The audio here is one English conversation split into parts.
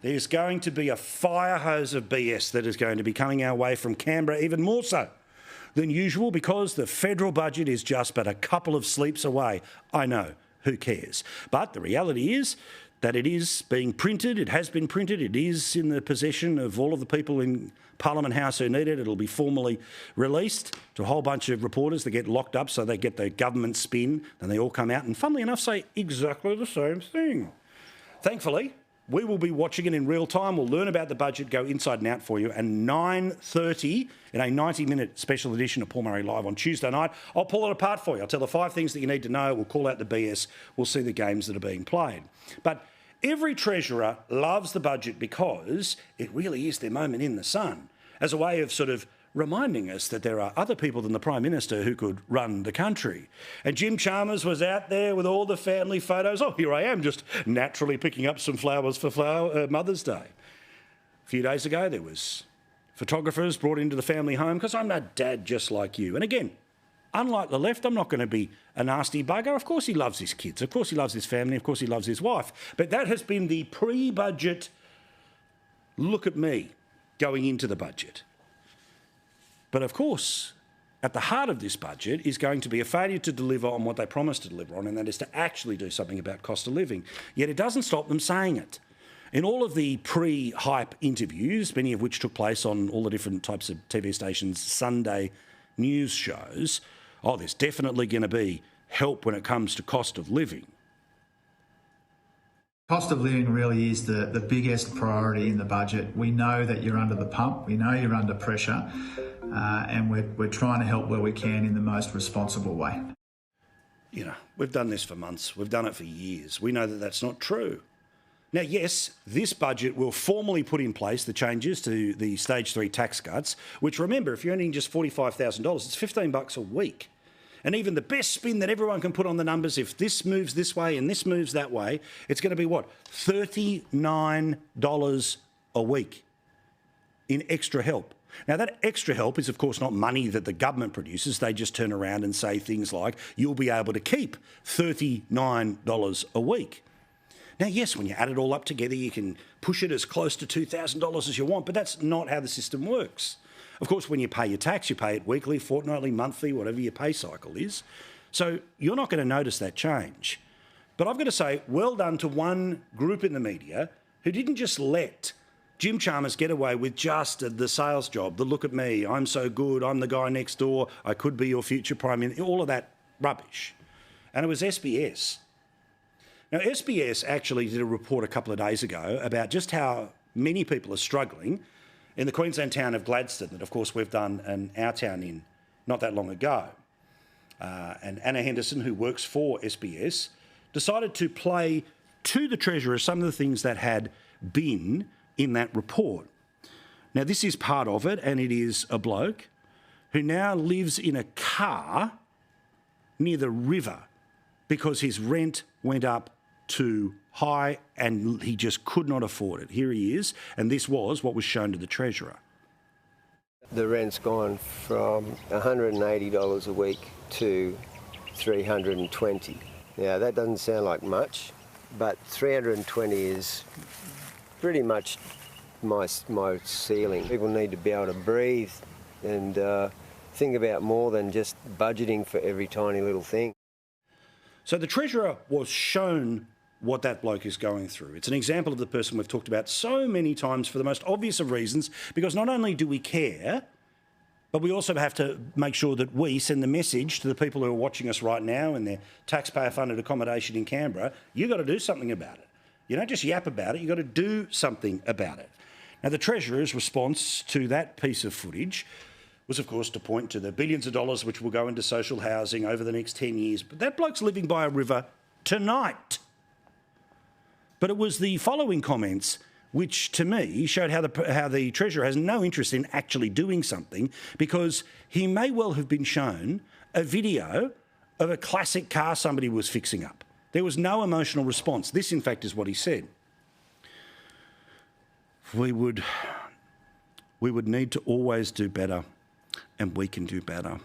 There's going to be a fire hose of BS that is going to be coming our way from Canberra, even more so than usual, because the federal budget is just but a couple of sleeps away. I know, who cares? But the reality is that it is being printed, it has been printed, it is in the possession of all of the people in Parliament House who need it. It'll be formally released to a whole bunch of reporters that get locked up so they get the government spin, and they all come out and, funnily enough, say exactly the same thing. Thankfully, we will be watching it in real time. We'll learn about the budget, go inside and out for you. And 9:30 in a 90-minute special edition of Paul Murray Live on Tuesday night, I'll pull it apart for you. I'll tell the 5 things that you need to know. We'll call out the BS. We'll see the games that are being played. But every Treasurer loves the budget because it really is their moment in the sun, as a way of sort of reminding us that there are other people than the Prime Minister who could run the country. And Jim Chalmers was out there with all the family photos. Oh, here I am, just naturally picking up some flowers for Mother's Day. A few days ago, there was photographers brought into the family home because I'm a dad just like you. And again, unlike the left, I'm not going to be a nasty bugger. Of course he loves his kids. Of course he loves his family. Of course he loves his wife. But that has been the pre-budget look at me going into the budget. But of course, at the heart of this budget is going to be a failure to deliver on what they promised to deliver on, and that is to actually do something about cost of living. Yet it doesn't stop them saying it. In all of the pre-hype interviews, many of which took place on all the different types of TV stations' Sunday news shows, oh, there's definitely going to be help when it comes to cost of living. Cost of living really is the biggest priority in the budget. We know that you're under the pump, we know you're under pressure, and we're trying to help where we can in the most responsible way. You know, we've done this for months, we've done it for years. We know that that's not true. Now, yes, this budget will formally put in place the changes to the Stage 3 tax cuts, which, remember, if you're earning just $45,000, it's $15 a week. And even the best spin that everyone can put on the numbers, if this moves this way and this moves that way, it's going to be what? $39 a week in extra help. Now, that extra help is, of course, not money that the government produces. They just turn around and say things like, you'll be able to keep $39 a week. Now, yes, when you add it all up together, you can push it as close to $2,000 as you want, but that's not how the system works. Of course, when you pay your tax, you pay it weekly, fortnightly, monthly, whatever your pay cycle is. So you're not going to notice that change. But I've got to say, well done to one group in the media who didn't just let Jim Chalmers get away with just the sales job, the look at me, I'm so good, I'm the guy next door, I could be your future Prime Minister, all of that rubbish. And it was SBS. Now, SBS actually did a report a couple of days ago about just how many people are struggling in the Queensland town of Gladstone, that of course we've done our town in not that long ago. And Anna Henderson, who works for SBS, decided to play to the Treasurer some of the things that had been in that report. Now, this is part of it, and it is a bloke who now lives in a car near the river because his rent went up too high and he just could not afford it. Here he is, and this was what was shown to the Treasurer. The rent's gone from $180 a week to $320. Now, that doesn't sound like much, but $320 is pretty much my ceiling. People need to be able to breathe and think about more than just budgeting for every tiny little thing. So the Treasurer was shown what that bloke is going through. It's an example of the person we've talked about so many times for the most obvious of reasons, because not only do we care, but we also have to make sure that we send the message to the people who are watching us right now in their taxpayer-funded accommodation in Canberra, you've got to do something about it. You don't just yap about it, you've got to do something about it. Now, the Treasurer's response to that piece of footage was, of course, to point to the billions of dollars which will go into social housing over the next 10 years. But that bloke's living by a river tonight. But it was the following comments which, to me, showed how the Treasurer has no interest in actually doing something, because he may well have been shown a video of a classic car somebody was fixing up. There was no emotional response. This, in fact, is what he said. We would need to always do better, and we can do better.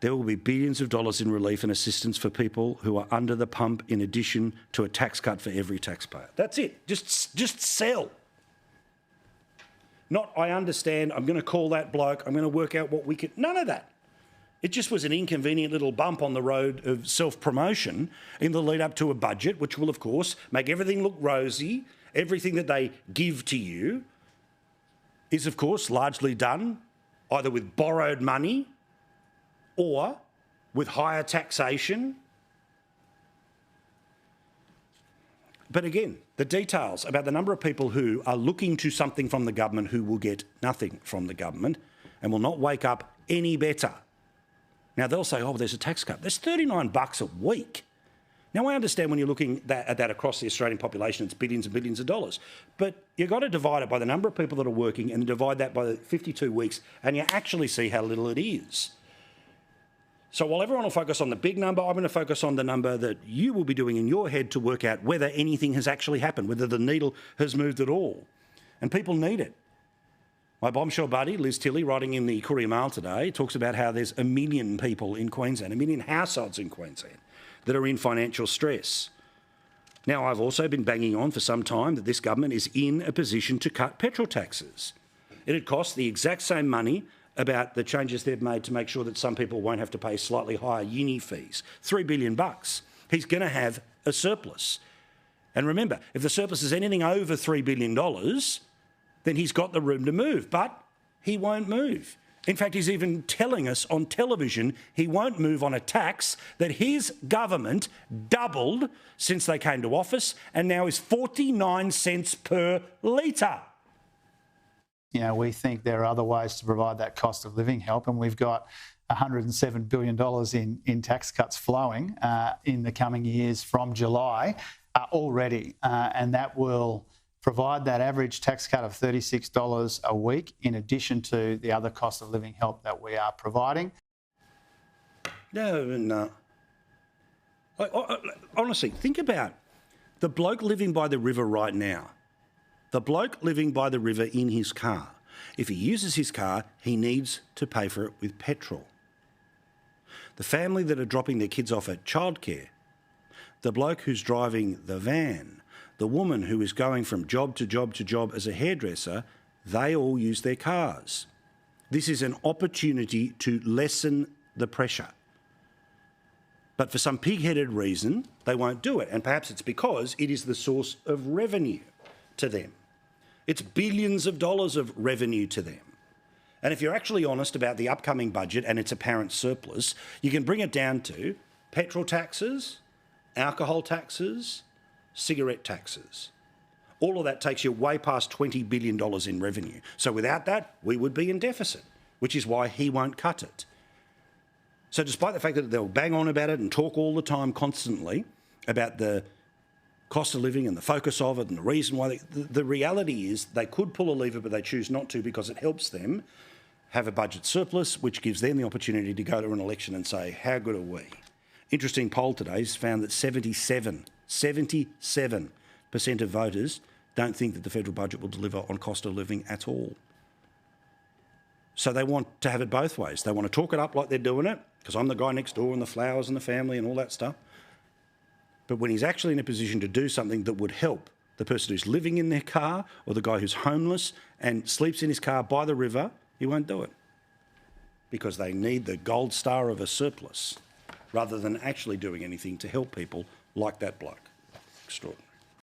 There will be billions of dollars in relief and assistance for people who are under the pump in addition to a tax cut for every taxpayer. That's it. Just sell. Not, I understand, I'm going to call that bloke, I'm going to work out what we can... None of that. It just was an inconvenient little bump on the road of self-promotion in the lead up to a budget, which will, of course, make everything look rosy. Everything that they give to you is, of course, largely done either with borrowed money or with higher taxation. But again, the details about the number of people who are looking to something from the government who will get nothing from the government and will not wake up any better. Now, they'll say, oh, there's a tax cut. There's $39 a week. Now, I understand when you're looking at that across the Australian population, it's billions and billions of dollars. But you've got to divide it by the number of people that are working and divide that by the 52 weeks, and you actually see how little it is. So while everyone will focus on the big number, I'm going to focus on the number that you will be doing in your head to work out whether anything has actually happened, whether the needle has moved at all. And people need it. My bombshell buddy, Liz Tilley, writing in the Courier Mail today, talks about how there's 1 million people in Queensland, 1 million households in Queensland that are in financial stress. Now, I've also been banging on for some time that this government is in a position to cut petrol taxes. It'd cost the exact same money about the changes they've made to make sure that some people won't have to pay slightly higher uni fees. $3 billion. He's going to have a surplus. And remember, if the surplus is anything over $3 billion, then he's got the room to move, but he won't move. In fact, he's even telling us on television he won't move on a tax that his government doubled since they came to office and now is 49 cents per litre. You know, we think there are other ways to provide that cost of living help, and we've got $107 billion in tax cuts flowing in the coming years from July already, and that will provide that average tax cut of $36 a week in addition to the other cost of living help that we are providing. No. Honestly, think about the bloke living by the river right now. The bloke living by the river in his car. If he uses his car, he needs to pay for it with petrol. The family that are dropping their kids off at childcare. The bloke who's driving the van. The woman who is going from job to job to job as a hairdresser, they all use their cars. This is an opportunity to lessen the pressure. But for some pig-headed reason, they won't do it. And perhaps it's because it is the source of revenue to them. It's billions of dollars of revenue to them. And if you're actually honest about the upcoming budget and its apparent surplus, you can bring it down to petrol taxes, alcohol taxes, cigarette taxes. All of that takes you way past $20 billion in revenue. So without that, we would be in deficit, which is why he won't cut it. So despite the fact that they'll bang on about it and talk all the time constantly about the cost of living and the focus of it and the reason why, the reality is they could pull a lever, but they choose not to because it helps them have a budget surplus, which gives them the opportunity to go to an election and say, how good are we? Interesting poll today has found that 77% of voters don't think that the federal budget will deliver on cost of living at all. So they want to have it both ways. They want to talk it up like they're doing it, because I'm the guy next door and the flowers and the family and all that stuff. But when he's actually in a position to do something that would help the person who's living in their car or the guy who's homeless and sleeps in his car by the river, he won't do it. Because they need the gold star of a surplus rather than actually doing anything to help people like that bloke. Extraordinary.